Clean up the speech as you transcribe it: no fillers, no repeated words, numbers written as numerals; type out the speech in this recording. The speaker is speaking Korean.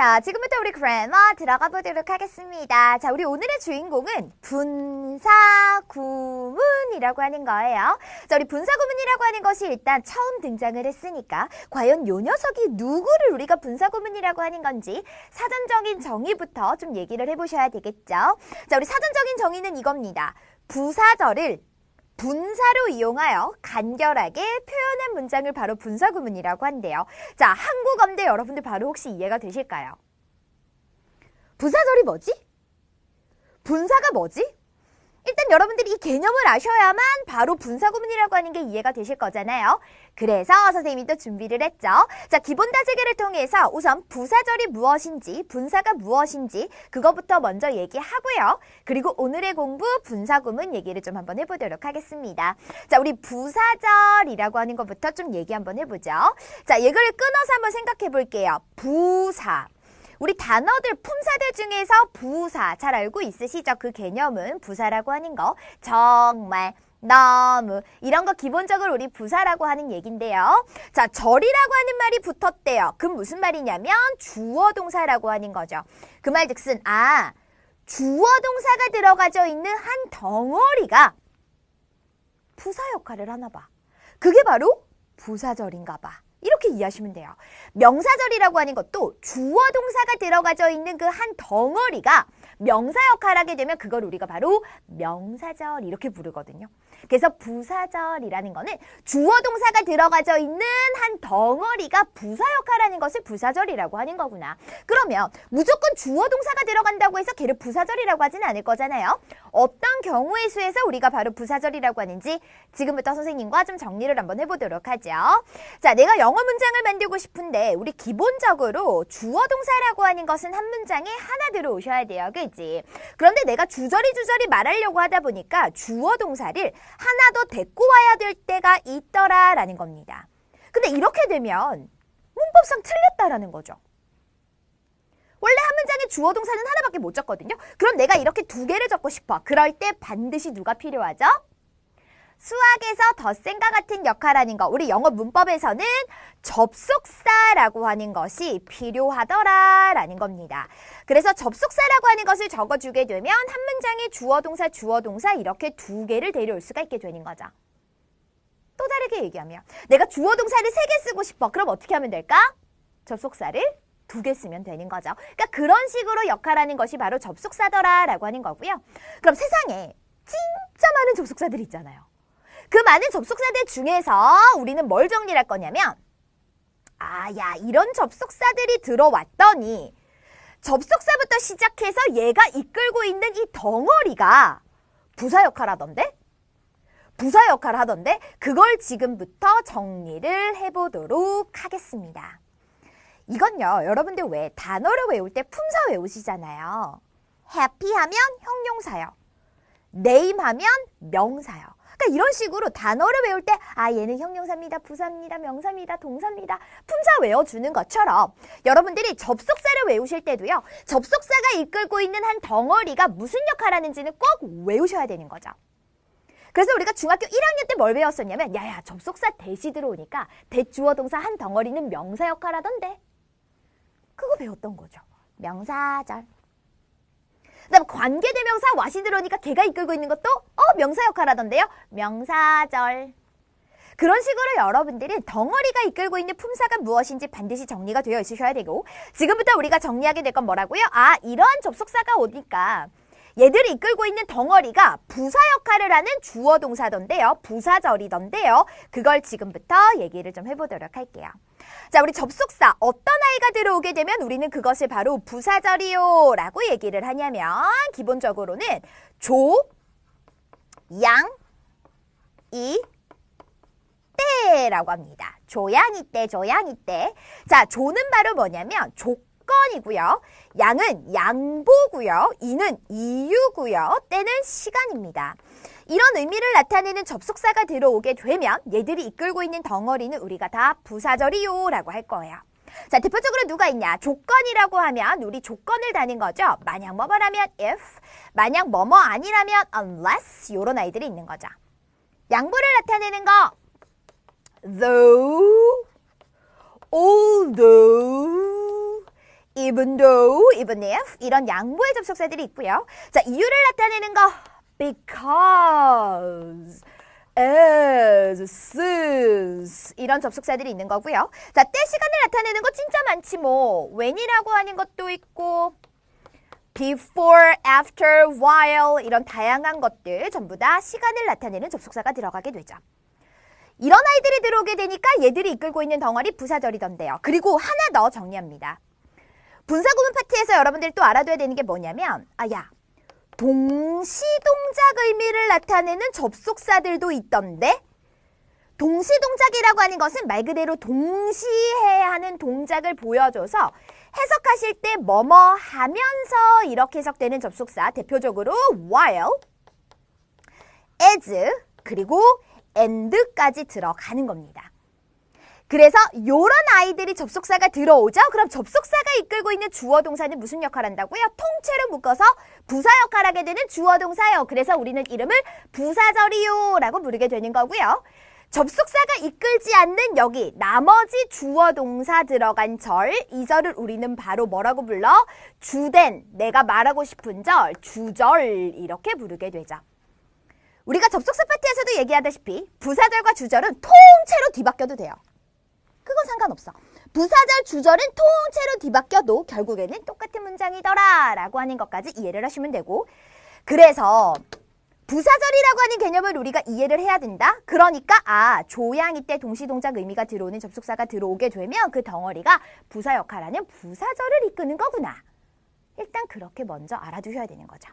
자, 지금부터 우리 그래머 들어가 보도록 하겠습니다. 자, 우리 오늘의 주인공은 분사구문이라고 하는 거예요. 자, 우리 분사구문이라고 하는 것이 일단 처음 등장을 했으니까 과연 요 녀석이 누구를 우리가 분사구문이라고 하는 건지 사전적인 정의부터 좀 얘기를 해보셔야 되겠죠. 자, 우리 사전적인 정의는 이겁니다. 부사절을 분사로 이용하여 간결하게 표현한 문장을 바로 분사구문이라고 한대요. 자, 한국어인데 여러분들 바로 혹시 이해가 되실까요? 부사절이 뭐지? 분사가 뭐지? 일단 여러분들이 이 개념을 아셔야만 바로 분사구문이라고 하는 게 이해가 되실 거잖아요. 그래서 선생님이 또 준비를 했죠. 자, 기본 다지기를 통해서 우선 부사절이 무엇인지, 분사가 무엇인지 그거부터 먼저 얘기하고요. 그리고 오늘의 공부 분사구문 얘기를 좀 한번 해보도록 하겠습니다. 자, 우리 부사절이라고 하는 것부터 좀 얘기 한번 해보죠. 자, 이걸 끊어서 한번 생각해 볼게요. 부사. 우리 단어들, 품사들 중에서 부사 잘 알고 있으시죠? 그 개념은 부사라고 하는 거. 정말, 너무 이런 거 기본적으로 우리 부사라고 하는 얘긴데요. 자, 절이라고 하는 말이 붙었대요. 그럼 무슨 말이냐면 주어 동사라고 하는 거죠. 그 말 즉슨 주어 동사가 들어가져 있는 한 덩어리가 부사 역할을 하나 봐. 그게 바로 부사절인가 봐. 이렇게 이해하시면 돼요. 명사절이라고 하는 것도 주어 동사가 들어가져 있는 그 한 덩어리가 명사 역할을 하게 되면 그걸 우리가 바로 명사절 이렇게 부르거든요. 그래서 부사절이라는 거는 주어 동사가 들어가져 있는 한 덩어리가 부사 역할을 하는 것을 부사절이라고 하는 거구나. 그러면 무조건 주어 동사가 들어간다고 해서 걔를 부사절이라고 하진 않을 거잖아요. 어떤 경우의 수에서 우리가 바로 부사절이라고 하는지 지금부터 선생님과 좀 정리를 한번 해보도록 하죠. 자, 내가 영어 문장을 만들고 싶은데 우리 기본적으로 주어 동사라고 하는 것은 한 문장에 하나 들어오셔야 돼요. 그치? 그런데 내가 주저리 말하려고 하다 보니까 주어 동사를 하나 더 데리고 와야 될 때가 있더라라는 겁니다. 근데 이렇게 되면 문법상 틀렸다라는 거죠. 원래 한 문장에 주어 동사는 하나밖에 못 적거든요. 그럼 내가 이렇게 두 개를 적고 싶어. 그럴 때 반드시 누가 필요하죠? 수학에서 덧셈과 같은 역할하는 거. 우리 영어 문법에서는 접속사라고 하는 것이 필요하더라라는 겁니다. 그래서 접속사라고 하는 것을 적어주게 되면 한 문장에 주어 동사 이렇게 두 개를 데려올 수가 있게 되는 거죠. 또 다르게 얘기하면 내가 주어 동사를 3개 쓰고 싶어. 그럼 어떻게 하면 될까? 접속사를 2개 쓰면 되는 거죠. 그러니까 그런 식으로 역할하는 것이 바로 접속사더라라고 하는 거고요. 그럼 세상에 진짜 많은 접속사들이 있잖아요. 그 많은 접속사들 중에서 우리는 뭘 정리를 할 거냐면 이런 접속사들이 들어왔더니 접속사부터 시작해서 얘가 이끌고 있는 이 덩어리가 부사 역할을 하던데? 부사 역할을 하던데? 그걸 지금부터 정리를 해보도록 하겠습니다. 이건요, 여러분들 왜 단어를 외울 때 품사 외우시잖아요. happy 하면 형용사요. name 하면 명사요. 그러니까 이런 식으로 단어를 외울 때 얘는 형용사입니다, 부사입니다, 명사입니다, 동사입니다. 품사 외워주는 것처럼 여러분들이 접속사를 외우실 때도요. 접속사가 이끌고 있는 한 덩어리가 무슨 역할을 하는지는 꼭 외우셔야 되는 거죠. 그래서 우리가 중학교 1학년 때 뭘 배웠었냐면 접속사 대시 들어오니까 대주어 동사 한 덩어리는 명사 역할 하던데. 그거 배웠던 거죠. 명사절. 그다음 관계대명사 와시 들어오니까 걔가 이끌고 있는 것도 명사 역할 하던데요. 명사절. 그런 식으로 여러분들은 덩어리가 이끌고 있는 품사가 무엇인지 반드시 정리가 되어 있으셔야 되고 지금부터 우리가 정리하게 될 건 뭐라고요? 이러한 접속사가 오니까 얘들이 이끌고 있는 덩어리가 부사 역할을 하는 주어 동사던데요. 부사절이던데요. 그걸 지금부터 얘기를 좀 해보도록 할게요. 자, 우리 접속사 어떤 아이가 들어오게 되면 우리는 그것을 바로 부사절이요 라고 얘기를 하냐면 기본적으로는 조, 양, 이, 때라고 합니다. 조양이 때, 조양이 때. 자, 조는 바로 뭐냐면 조건이고요. 양은 양보고요. 이는 이유고요. 때는 시간입니다. 이런 의미를 나타내는 접속사가 들어오게 되면 얘들이 이끌고 있는 덩어리는 우리가 다 부사절이요 라고 할 거예요. 자, 대표적으로 누가 있냐? 조건이라고 하면 우리 조건을 다는 거죠. 만약 뭐뭐라면 if, 만약 뭐뭐 아니라면 unless 이런 아이들이 있는 거죠. 양보를 나타내는 거 though, although, even though, even if 이런 양보의 접속사들이 있고요. 자, 이유를 나타내는 거 because, as, since 이런 접속사들이 있는 거고요. 자, 때 시간을 나타내는 거 진짜 많지 뭐. when이라고 하는 것도 있고 before, after, while 이런 다양한 것들 전부 다 시간을 나타내는 접속사가 들어가게 되죠. 이런 아이들이 들어오게 되니까 얘들이 이끌고 있는 덩어리 부사절이던데요. 그리고 하나 더 정리합니다. 분사구문 파트에서 여러분들이 또 알아둬야 되는 게 뭐냐면 동시동작 의미를 나타내는 접속사들도 있던데 동시동작이라고 하는 것은 말 그대로 동시에 하는 동작을 보여줘서 해석하실 때 뭐뭐 하면서 이렇게 해석되는 접속사 대표적으로 while, as, 그리고 and까지 들어가는 겁니다. 그래서 요런 아이들이 접속사가 들어오죠? 그럼 접속사가 이끌고 있는 주어 동사는 무슨 역할을 한다고요? 통째로 묶어서 부사 역할을 하게 되는 주어 동사요. 그래서 우리는 이름을 부사절이요 라고 부르게 되는 거고요. 접속사가 이끌지 않는 여기 나머지 주어 동사 들어간 절, 이 절을 우리는 바로 뭐라고 불러? 주된, 내가 말하고 싶은 절, 주절 이렇게 부르게 되죠. 우리가 접속사 파트에서도 얘기하다시피 부사절과 주절은 통째로 뒤바뀌어도 돼요. 그건 상관없어. 부사절, 주절은 통째로 뒤바뀌어도 결국에는 똑같은 문장이더라 라고 하는 것까지 이해를 하시면 되고 그래서 부사절이라고 하는 개념을 우리가 이해를 해야 된다. 그러니까 조양이 때 동시동작 의미가 들어오는 접속사가 들어오게 되면 그 덩어리가 부사 역할하는 부사절을 이끄는 거구나. 일단 그렇게 먼저 알아두셔야 되는 거죠.